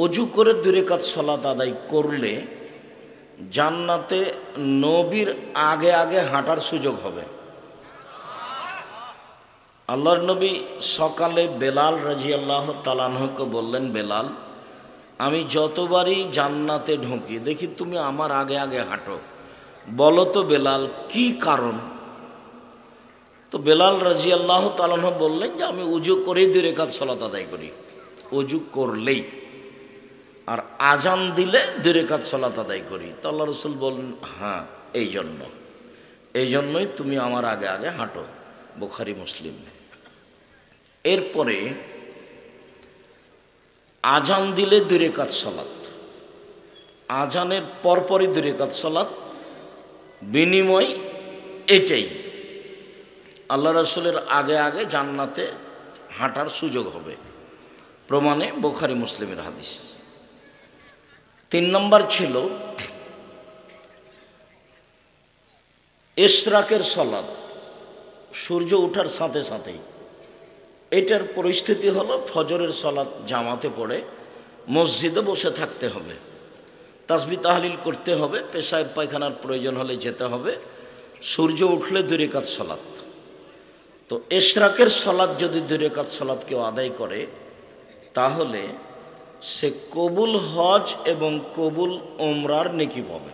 অজু করে 2 রাকাত সালাত আদায় করলে জান্নাতে নবীর আগে আগে হাঁটার সুযোগ হবে। আল্লাহর নবী সকালে বেলাল রাদিয়াল্লাহু তাআলা আনহুকে বললেন, বেলাল, আমি যতবারই জান্নাতে ঢুকি দেখি তুমি আমার আগে আগে হাঁটো, বলো তো বেলাল কি কারণ? তো বেলাল রাদিয়াল্লাহু তাআলা আনহু বললেন যে আমি উজু করেই 2 রাকাত সালাত আদায় করি, উজু করলেই, আর আজান দিলে 2 রাকাত সালাত আদায় করি। তো আল্লাহ রাসূল বললেন, হ্যাঁ এই জন্যই তুমি আমার আগে আগে হাঁটো। বুখারী মুসলিম। এরপরে আজান দিলে 2 রাকাত সালাত, আজানের পরপরই 2 রাকাত সালাত, বিনিময় এটাই আল্লাহ রাসূলের আগে আগে জান্নাতে হাঁটার সুযোগ হবে। প্রমাণে বুখারী মুসলিমের হাদিস। 3 নম্বর ছিল ইশরাকের সালাত, সূর্য ওঠার সাথে সাথেই। এটার পরিস্থিতি হলো ফজরের সালাত জামাতে পড়ে মসজিদে বসে থাকতে হবে, তাসবিহ তাহলিল করতে হবে, পেশাব পায়খানার প্রয়োজন হলে যেতে হবে, সূর্য উঠলে 2 রাকাত সালাত। তো ইশরাকের সালাত যদি 2 রাকাত সালাত কেউ আদায় করে তাহলে সে কবুল হজ এবং কবুল উমরার নেকি পাবে।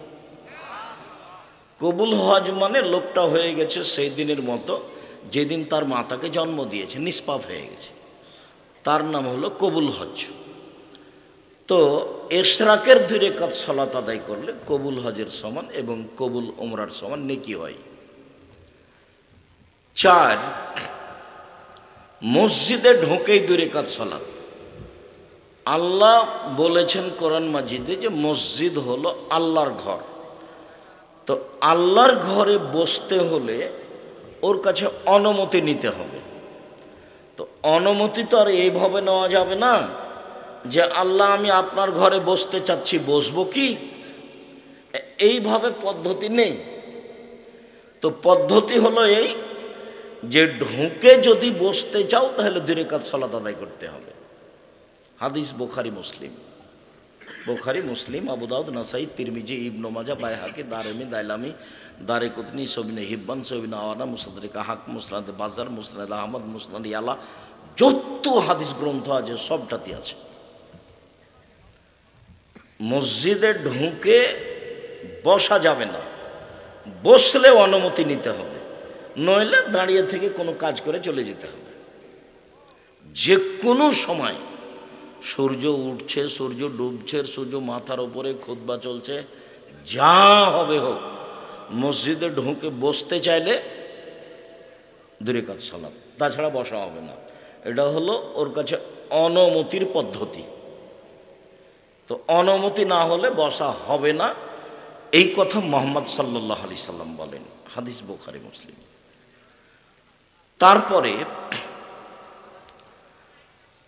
কবুল হজ মানে লোকটা হয়ে গেছে সেই দিনের মতো যেদিন তার মাতাকে জন্ম দিয়েছে, নিষ্পাপ হয়ে গেছে, তার নাম হলো কবুল হজ। তো ইশরাকের 2 রাকাত সালাত আদায় করলে কবুল হজের সমান এবং কবুল উমরার সমান নেকি হয়। 4, মসজিদে ঢোকেই 2 রাকাত সালাত। আল্লাহ বলেছেন কোরআন মাজিদে যে মসজিদ হলো আল্লাহর ঘর। তো আল্লাহর ঘরে বসতে হলে ওর কাছে অনুমতি নিতে হবে। তো অনুমতি তো আর এইভাবে নেওয়া যাবে না যে আল্লাহ আমি আপনার ঘরে বসতে চাচ্ছি, বসবো কি? এইভাবে পদ্ধতি নেই। তো পদ্ধতি হলো এই যে ঢুকে যদি বসতে চাও তাহলে 2 রাকাত সালাত আদায় করতে হবে। হাদিস বুখারী মুসলিম, আবু দাউদ, নাসাই, তিরমিজি, ইবনে মাজাহ, বাইহাকি, দারমি, দাইলামি, দারকুতনি, ইবনে হিব্বান, ইবনে আওয়ানা, মুসাদ্দারিক হাকিম, মুসনাদ বাজার, মুসনাদ আহমদ, মুসনাদ ইয়ালা, যত হাদিস গ্রন্থ আছে সবটাতে আছে। মসজিদে ঢুকে বসা যাবে না, বসলে অনুমতি নিতে হবে, নইলে দাঁড়িয়ে থেকে কোনো কাজ করে চলে যেতে হবে। যে কোনো সময় সূর্য উঠছে, সূর্য ডুবছে, সূর্য মাথার উপরে, খুতবা চলছে, যা হবে হোক, মসজিদে ঢুকে বসতে চাইলে 2 রাকাত সালাত, তাছাড়া বসা হবে না। এটা হলো ওর কাছে অনুমতির পদ্ধতি। তো অনুমতি না হলে বসা হবে না, এই কথা মুহাম্মদ সাল্লাল্লাহু আলাইহি সাল্লাম বলেন। হাদিস বুখারী মুসলিম। তারপরে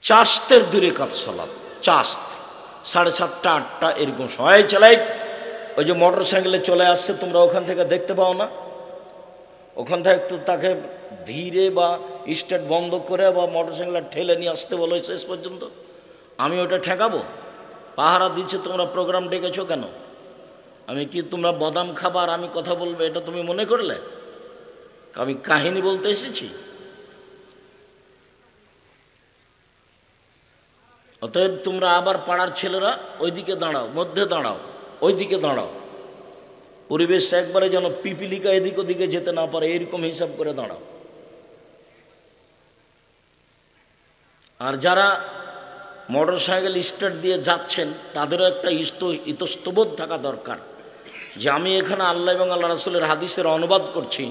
চাস্তের 2 রাকাত সালাত, চাস্ত 7:30, 8টা এরকম সময় চালাই। ওই যে মোটর সাইকেলে চলে আসছে, তোমরা ওখান থেকে দেখতে পাও না? ওখান থেকে একটু তাকে ধীরে বা স্টার্ট বন্ধ করে বা মোটর সাইকেলটা ঠেলে নিয়ে আসতে বলো শেষ পর্যন্ত। আমি ওটা ঠেকাবো? পাহারা দিচ্ছে, তোমরা প্রোগ্রাম ডেকেছো কেন? আমি কি তোমরা বাদাম খাবার আমি কথা বলবে এটা তুমি মনে করলে? আমি কাহিনী বলতে এসেছি? অতএব তোমরা আবার পাড়ার ছেলেরা ওইদিকে দাঁড়াও, মধ্যে দাঁড়াও, ওইদিকে দাঁড়াও, পরিবেশ একবারে যেন পিপিলিকা এদিক ওদিকে যেতে না পারে এরকম হিসাব করে দাঁড়াও। আর যারা মোটর সাইকেল স্টার্ট দিয়ে যাচ্ছেন তাদেরও একটা ইতস্তবোধ থাকা দরকার যে আমি এখানে আল্লাহ এবং আল্লাহ রাসূলের হাদিসের অনুবাদ করছি,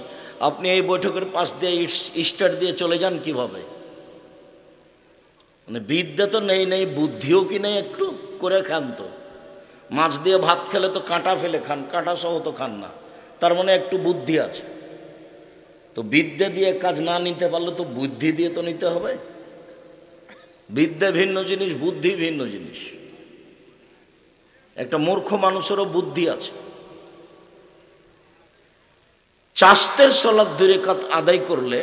আপনি এই বৈঠকের পাশ দিয়ে স্টার্ট দিয়ে চলে যান কিভাবে? মানে বিদ্যা তো নেই, বুদ্ধিও কি নেই? একটু করে খান তো। মাছ দিয়ে ভাত খেলে তো কাঁটা ফেলে খান, কাঁটা সহ তো খান না, তার মানে একটু বুদ্ধি আছে। তো বিদ্যা দিয়ে কাজ না নিতে পারলে তো বুদ্ধি দিয়ে তো নিতে হবে। বিদ্যা ভিন্ন জিনিস, বুদ্ধি ভিন্ন জিনিস। একটা মূর্খ মানুষেরও বুদ্ধি আছে। চাস্তের সালাত 2 রাকাত আদায় করলে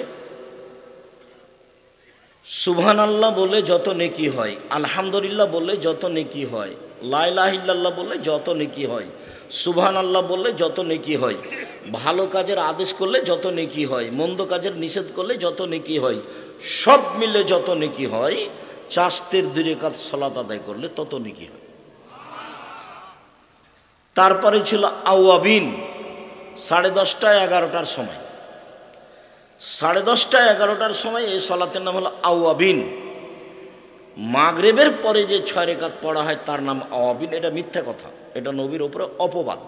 সুবহানাল্লাহ বলে যত নেকি হয়, আলহামদুলিল্লাহ বললে যত নেকি হয়, লা ইলাহা ইল্লাল্লাহ বললে যত নেকি হয়, সুবহানাল্লাহ বললে যত নেকি হয়, ভালো কাজের আদেশ করলে যত নেকি হয়, মন্দ কাজের নিষেধ করলে যত নেকি হয়, সব মিলে যত নেকি হয়, 2 রাকাত সালাত আদায় করলে তত নেকি হয়। তারপরে ছিল আওয়াবিন, 10:30টা 11টার সময়, 10:30টা 11টার সময় এই সালাতের নাম হলো আওয়াবিন। মাগরিবের পরে যে 6 রাকাত পড়া হয় তার নাম আওয়াবিন। এটা মিথ্যা কথা, এটা নবীর উপরে অপবাদ।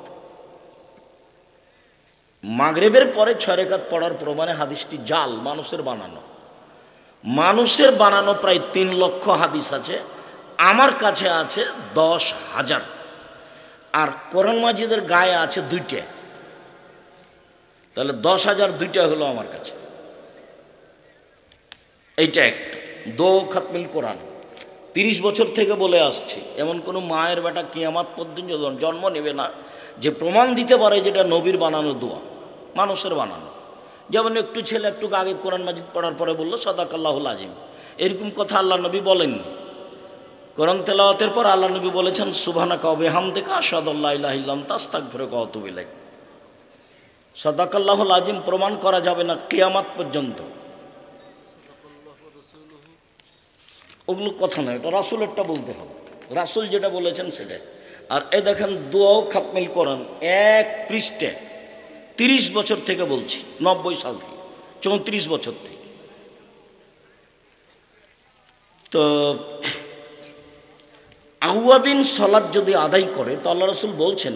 মাগরিবের পরে 6 রাকাত পড়ার প্রমাণে হাদিসটি জাল, মানুষের বানানো। মানুষের বানানো প্রায় 3 লক্ষ হাদিস আছে, আমার কাছে আছে 10,000, আর কোরআন মাজিদের গায়ে আছে 2টা, তাহলে 10,000 2টা হলো আমার কাছে। এইটা একটা দো খাতমিল কোরআন 30 বছর থেকে বলে আসছি, এমন কোনো মায়ের বেটা কিয়ামত পর্যন্ত জন্ম নেবে না যে প্রমাণ দিতে পারে যেটা নবীর বানানো দোয়া, মানুষের বানানো। যেমন একটু ছেলে একটু আগে কোরআন মাজিদ পড়ার পরে বললো সাদাকাল্লাহুল আজিম, এরকম কথা আল্লাহ নবী বলেননি। কোরআন তেলাওয়াতের পর আল্লাহ নবী বলেছেন সুবহানাকা ওয়া বিহামদিকা আশহাদু আল্লা ইলাহা ইল্লা আনতা আস্তাগফিরুকা ওয়া আতুবু ইলাইক। সাদাকাল্লাহুল আজিম প্রমাণ করা যাবে না কিয়ামত পর্যন্ত, ওগুলো কথা নয়, এটা রাসূলেরটা বলতে হবে, রাসূল যেটা বলেছেন সেটা। আর এ দেখেন দোয়াও খাতমিল কোরআন 1 পৃষ্ঠা, 30 বছর থেকে বলছি, 90 সাল থেকে, 34 বছর থেকে। তো আওয়াবিন সালাত যদি আদায় করে তো আল্লাহ রাসূল বলছেন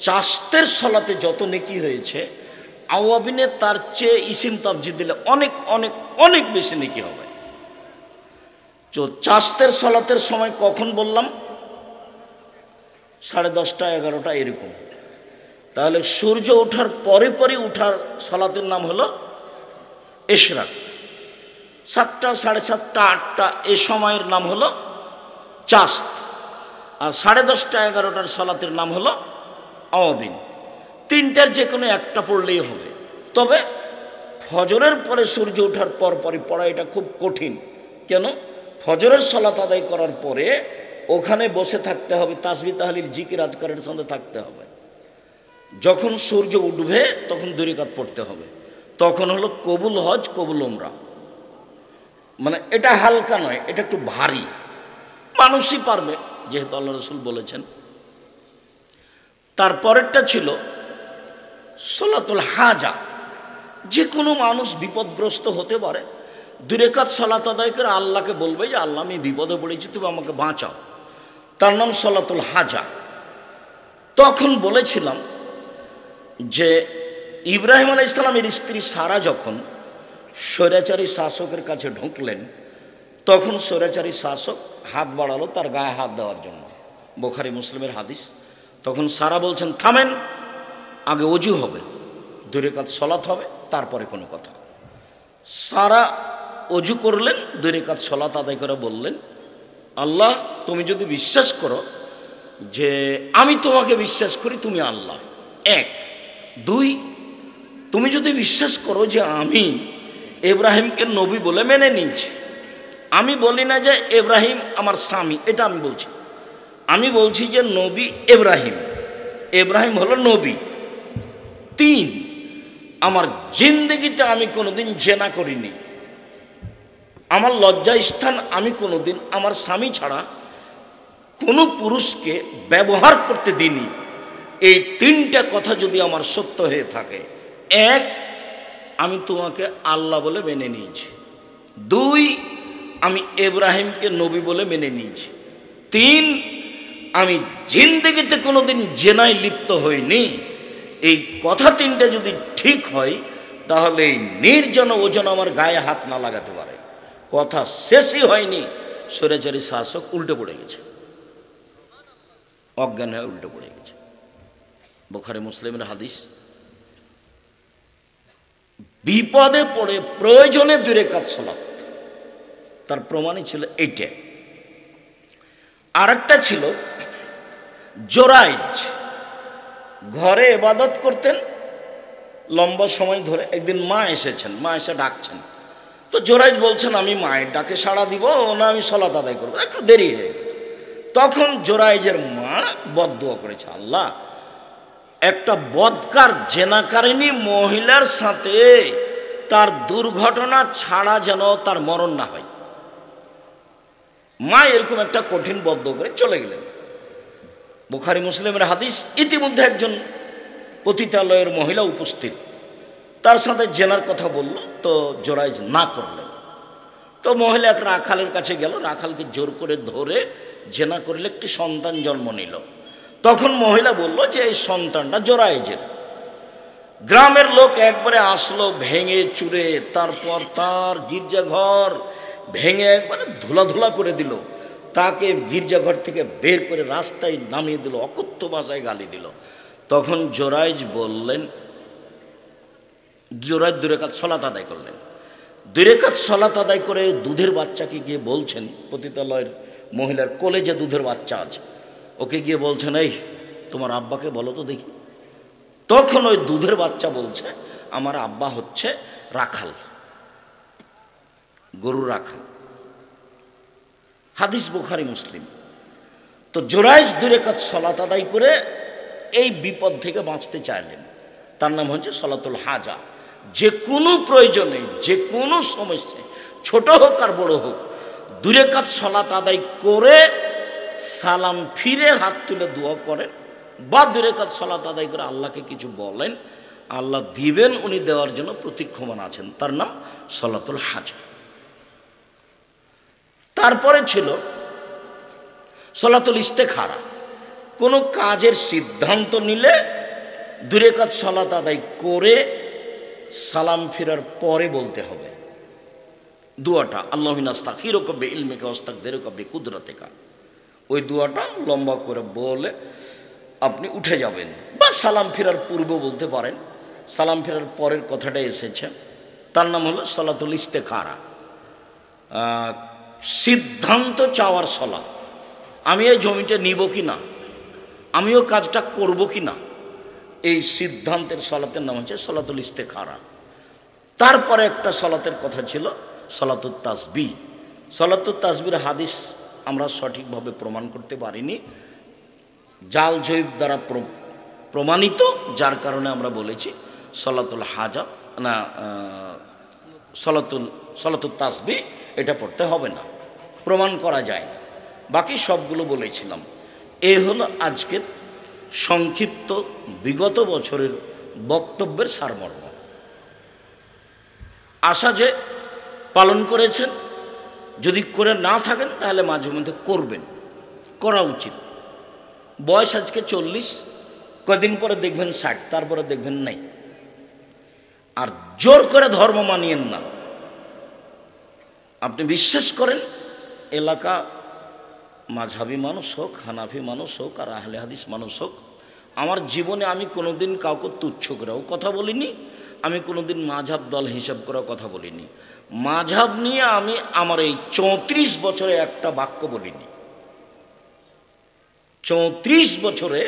চাস্তের সালাতে যত নেকি হয়েছে, আওয়াবিনে তার চেয়ে ইসিম তাবজিদ দিলে অনেক অনেক অনেক বেশি নেকি হবে। তো চাস্তের সালাতের সময় কখন বললাম? 10:30টা 11টা এরকম। তাহলে সূর্য ওঠার পরে পরে উঠার সালাতের নাম হলো ইশরাক। 7টা 7:30টা 8টা এ সময়ের নাম হলো চাস্ত। আর 10:30টা 11টার সালাতের নাম হলো আওয়াবিন। 3টার যে কোনো একটা পড়লেই হবে। তবে ফজরের পরে সূর্য ওঠার পর পরই পড়া এটা খুব কঠিন। কেন? ফজরের সালাত আদায় করার পরে ওখানে বসে থাকতে হবে, তাসবিহ তাহলিল জিকির আজকারের সঙ্গে থাকতে হবে। যখন সূর্য উঠবে তখন 2 রাকাত পড়তে হবে। তখন হলো কবুল হজ কবুল উমরা। মানে এটা হালকা নয়, এটা একটু ভারী, মানুষই পারবে যেহেতু আল্লাহ রাসূল বলেছেন। তারপরেরটা ছিল সালাতুল হাজা। যে কোনো মানুষ বিপদগ্রস্ত হতে পারে, 2 রাকাত সালাত আদায় করে আল্লাহকে বলবে যে আল্লাহ আমি বিপদে পড়েছি, তুমি আমাকে বাঁচাও, তার নাম সালাতুল হাজা। তখন বলেছিলাম যে ইব্রাহিম আলাইহিস সালামের স্ত্রী সারা যখন স্বৈরাচারী শাসকের কাছে ঢুকলেন, তখন স্বৈরাচারী শাসক হাত বাড়ালো তার গায়ে হাত দেওয়ার জন্য, বুখারী মুসলিমের হাদিস। তখন সারা বলছেন থামেন, আগে ওযু হবে, 2 রাকাত সালাত হবে, তারপরে কোনো কথা। সারা ওযু করলেন, 2 রাকাত সালাত আদায় করে বললেন আল্লাহ তুমি যদি বিশ্বাস করো যে আমি তোমাকে বিশ্বাস করি তুমি আল্লাহ, 1। 2, তুমি যদি বিশ্বাস করো যে আমি ইব্রাহিমকে নবী বলে মেনে নিয়েছি, আমি বলি না যে ইব্রাহিম আমার স্বামী, এটা আমি বলছি, আমি বলছি যে নবী ইব্রাহিম, ইব্রাহিম হলো নবী। 3, আমার জিন্দেগিতে আমি কোনোদিন জেনা করিনি, আমার লজ্জাস্থান আমি কোনোদিন আমার স্বামী ছাড়া কোনো পুরুষকে ব্যবহার করতে দিইনি। এই 3টা কথা যদি আমার সত্য হয়ে থাকে, 1, আমি তোমাকে আল্লাহ বলে মেনে নিয়েছি, 2, আমি ইব্রাহিমকে নবী বলে মেনে নিয়েছি, 3, আমি জিন্দেগিতে কোনোদিন জেনায় লিপ্ত হইনি। এই কথা 3টা যদি ঠিক হয় তাহলে এই নির্জন ওজন আমার গায়ে হাত না লাগাতে পারে। কথা শেষই হয়নি, স্বৈরাচারী শাসক উল্টে পড়ে গেছে, অজ্ঞান হয়ে উল্টে পড়ে গেছে। বুখারী মুসলিমের হাদিস। বিপদে পড়ে প্রয়োজনে 2 রাকাত সালাত, তার প্রমাণই ছিল এইটা। আরেকটা ছিল জোরাইজ, ঘরে ইবাদত করতেন লম্বা সময় ধরে। একদিন মা এসেছেন, মা এসে ডাকছেন, তো জোরাইজ বলছেন আমি মায়ের ডাকে সাড়া দিব না আমি সলাত আদায় করবো, একটু দেরি হয়ে গেছে। তখন জোরাইজের মা বদদুয়া করেছে, আল্লাহ একটা বদকার জেনাকারিনী মহিলার সাথে তার দুর্ঘটনা ছাড়া যেন তার মরণ না হয়। মা এরকম একটা কঠিন বদদুয়া করে চলে গেলেন। বুখারী মুসলিমের হাদিস। ইতিমধ্যে একজন পতিতালয়ের মহিলা উপস্থিত, তার সাথে জেনার কথা বলল, তো জোরাইজ না করলেন। তো মহিলা এক রাখালের কাছে গেল, রাখালকে জোর করে ধরে জেনা করলে একটি সন্তান জন্ম নিল। তখন মহিলা বলল যে এই সন্তানটা জোরাইজের। গ্রামের লোক একবারে আসলো ভেঙে চুরে, তারপর তার গির্জাঘর ভেঙে একবারে ধুলা করে দিল, তাকে গির্জাঘর থেকে বের করে রাস্তায় নামিয়ে দিল, অকথ্য ভাষায় গালি দিল। তখন জোরাইজ বললেন, জোরাইজ 2 রাকাত সালাত আদায় করলেন। 2 রাকাত সালাত আদায় করে দুধের বাচ্চাকে গিয়ে বলছেন, পতিতালয়ের মহিলার কোলে যে দুধের বাচ্চা আছে ওকে গিয়ে বলছেন, এই তোমার আব্বাকে বলো তো দেখি। তখন ওই দুধের বাচ্চা বলছে, আমার আব্বা হচ্ছে রাখাল, গরু রাখাল। হাদিস বুখারী মুসলিম। তো জোরাইজ 2 রাকাত সালাত আদায় করে এই বিপদ থেকে বাঁচতে চাইলেন। তার নাম হচ্ছে সলাতুল হাজা। যে কোনো প্রয়োজনে, যে কোনো সমস্যায়, ছোট হোক আর বড় হোক, 2 রাকাত সালাত আদায় করে সালাম ফিরে হাত তুলে দোয়া করেন, বা 2 রাকাত সালাত আদায় করে আল্লাহকে কিছু বলেন, আল্লাহ দিবেন, উনি দেওয়ার জন্য প্রতীক্ষমান আছেন। তার নাম সলাতুল হাজা। তারপরে ছিল সলাতুল ইস্তেখারা। কোনো কাজের সিদ্ধান্ত নিলে 2 রাকাত সালাত আদায় করে সালাম ফেরার পরে বলতে হবে দোয়াটা, আল্লাহুম্মা আস্তাগফিরুকা বিইলমিকা ওয়াস্তাগফিরুকা বিকুদরাতিকা। ওই দোয়াটা লম্বা করে বলে আপনি উঠে যাবেন, বা সালাম ফেরার পূর্বে বলতে পারেন। সালাম ফেরার পরের কথাটা এসেছে, তার নাম হলো সলাতুল ইস্তেখারা, সিদ্ধান্ত চাওয়ার সলাত। আমি এই জমিটা নিব কি না, আমিও কাজটা করব কি না, এই সিদ্ধান্তের সলাতের নাম হচ্ছে সলাতুল ইস্তেখারা। তারপরে একটা সলাতের কথা ছিল সলাতুত তাসবিহ। সলাতুত তাসবির হাদিস আমরা সঠিকভাবে প্রমাণ করতে পারিনি, জাল জৈব দ্বারা প্রমাণিত, যার কারণে আমরা বলেছি সলাতুল হাজা না, সলাতুত তাসবিহ এটা পড়তে হবে না, প্রমাণ করা যায় না। বাকি সবগুলো বলেছিলাম। এই হলো আজকের সংক্ষিপ্ত বিগত বছরের বক্তব্যের সারমর্ম। আশা যে পালন করেছেন, যদি করে না থাকেন তাহলে মাঝে মধ্যে করবেন, করা উচিত। বয়স আজকে 40, কদিন পরে দেখবেন 60, তারপরে দেখবেন নাই। আর জোর করে ধর্ম মানিয়েন না। আপনি বিশ্বাস করেন এলাকা মাঝহাবি মানুষ হোক, হানাফি মানুষ হোক, আর আহলে হাদিস মানুষ হোক, আমার জীবনে আমি কোনোদিন কাউকে তুচ্ছ করেও কথা বলিনি, আমি কোনোদিন মাঝহাব দল হিসাব করেও কথা বলিনি। মাঝহাব নিয়ে আমি আমার এই 34 বছরে একটা বাক্য বলিনি। 34 বছরে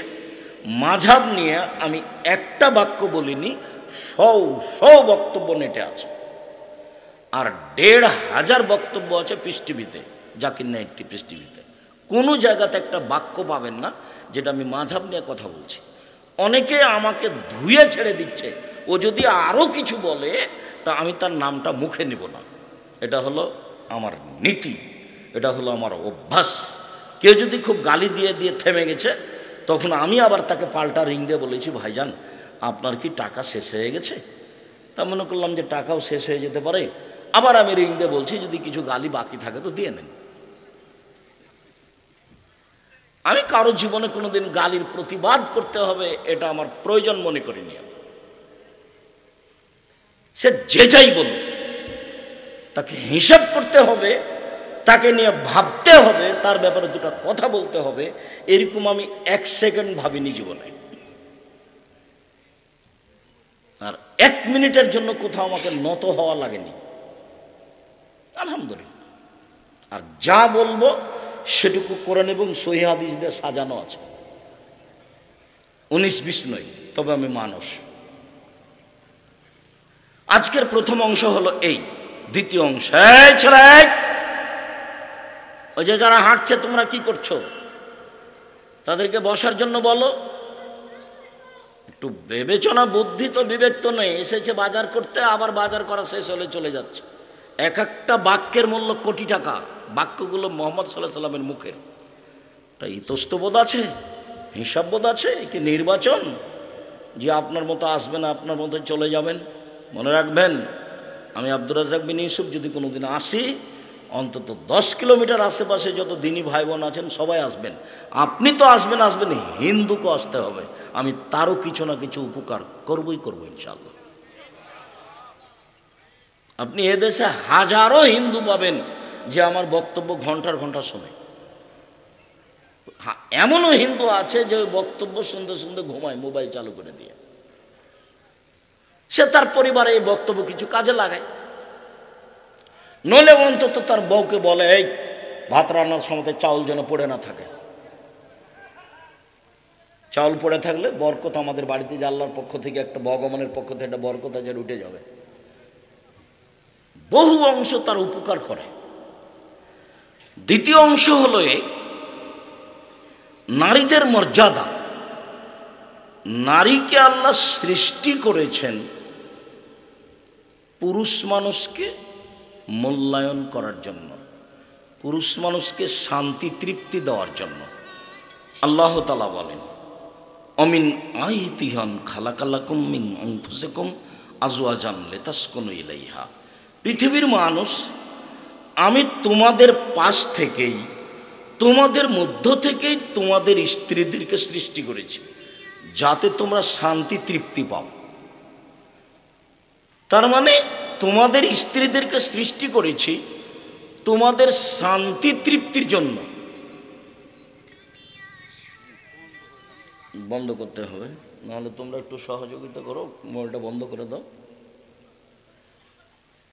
মাঝহাব নিয়ে আমি একটা বাক্য বলিনি, 100 বক্তব্য নেটে আছে, আর 1500 বক্তব্য আছে পৃষ্টিভিতে, জাকির নাইটটি পৃষ্টিভিতে। কোনো জায়গাতে একটা বাক্য পাবেন না যেটা আমি মাঝহাব নিয়ে কথা বলছি। অনেকে আমাকে ধুয়ে ছেড়ে দিচ্ছে, ও যদি আরও কিছু বলে তা আমি তার নামটা মুখে নিব না। এটা হলো আমার নীতি, এটা হলো আমার অভ্যাস। কেউ যদি খুব গালি দিয়ে দিয়ে থেমে গেছে, তখন আমি আবার তাকে পাল্টা রিং দিয়ে বলেছি, ভাইজান আপনার কি টাকা শেষ হয়ে গেছে? তা মনে করলাম যে টাকাও শেষ হয়ে যেতে পারে, আবার আমি রিং দিয়ে বলছি যদি কিছু গালি বাকি থাকে তো দিয়ে নেন। আমি কারো জীবনে কোনোদিন গালির প্রতিবাদ করতে হবে এটা আমার প্রয়োজন মনে করিনি। সে যে যাই বলুক, তাকে হিসাব করতে হবে, তাকে নিয়ে ভাবতে হবে, তার ব্যাপারে দুটো কথা বলতে হবে, এরকম আমি 1 সেকেন্ড ভাবিনি জীবনে। আর 1 মিনিটের জন্য কোথাও আমাকে নত হওয়া লাগেনি, আলহামদুলিল্লাহ। আর যা বলবো সেটুকু কোরআন এবং সহিহ হাদিস দিয়ে সাজানো আছে, 19-20 নয়, তবে আমি মানুষ। আজকের প্রথম অংশ হলো এই দ্বিতীয় অংশ, এই ছেলে, ওই যে যারা হাঁটছে তোমরা কি করছো, তাদেরকে বসার জন্য বলো। একটু বিবেচনা বুদ্ধি তো বিবেক তো নেই, এসেছে বাজার করতে, আবার বাজার করা শেষ হলে চলে যাচ্ছে। এক একটা বাক্যের মূল্য কোটি টাকা। বাক্যগুলো মোহাম্মদ সাল্লাল্লাহু আলাইহি ওয়াসাল্লামের মুখের। তা ইতস্তবোধ আছে, হিসাববোধ আছে কি নির্বাচন যে আপনার মতো আসবেন, আপনার মতো চলে যাবেন? মনে রাখবেন, আমি আব্দুর রাজ্জাক বিন ইউসুফ যদি কোনোদিন আসি, অন্তত 10 কিলোমিটার আশেপাশে যত দিনী ভাই বোন আছেন সবাই আসবেন। আপনি তো আসবেন, হিন্দুকে আসতে হবে। আমি তারও কিছু না কিছু উপকার করবই করবো ইনশাআল্লাহ। আপনি এদেশে হাজারো হিন্দু পাবেন যে আমার বক্তব্য ঘন্টার ঘন্টা শোনে। এমনও হিন্দু আছে যে বক্তব্য শুনতে শুনতে ঘুমায় মোবাইল চালু করে দিয়ে। সে তার পরিবারে এই বক্তব্য কিছু কাজে লাগায়, নইলে অন্তত তার বউকে বলে, এই ভাত রান্নার সময় চাউল যেন পড়ে না থাকে। চাউল পড়ে থাকলে বরকত আমাদের বাড়িতে যে আল্লাহর পক্ষ থেকে একটা, ভগবানের পক্ষ থেকে একটা বরকত আছে, উঠে যাবে। বহু অংশ তার উপকার করে। দ্বিতীয় অংশ হলো নারীদের মর্যাদা। নারীকে আল্লাহ সৃষ্টি করেছেন পুরুষ মানুষকে মূল্যায়ন করার জন্য, পুরুষ মানুষকে শান্তি তৃপ্তি দেওয়ার জন্য। আল্লাহ তাআলা বলেন, অমিন আয়াতিহান খালাকালাকুম মিন আনফুসিকুম আজওয়াজান লিতাসকুনু ইলাইহা। পৃথিবীর মানুষ, আমি তোমাদের পাশ থেকেই, তোমাদের মধ্য থেকেই তোমাদের স্ত্রীদেরকে সৃষ্টি করেছি যাতে তোমরা শান্তি তৃপ্তি পাও। তার মানে তোমাদের স্ত্রীদেরকে সৃষ্টি করেছি তোমাদের শান্তি তৃপ্তির জন্য। বন্ধ করতে হবে, নাহলে তোমরা একটু সহযোগিতা করো, মোবাইলটা বন্ধ করে দাও।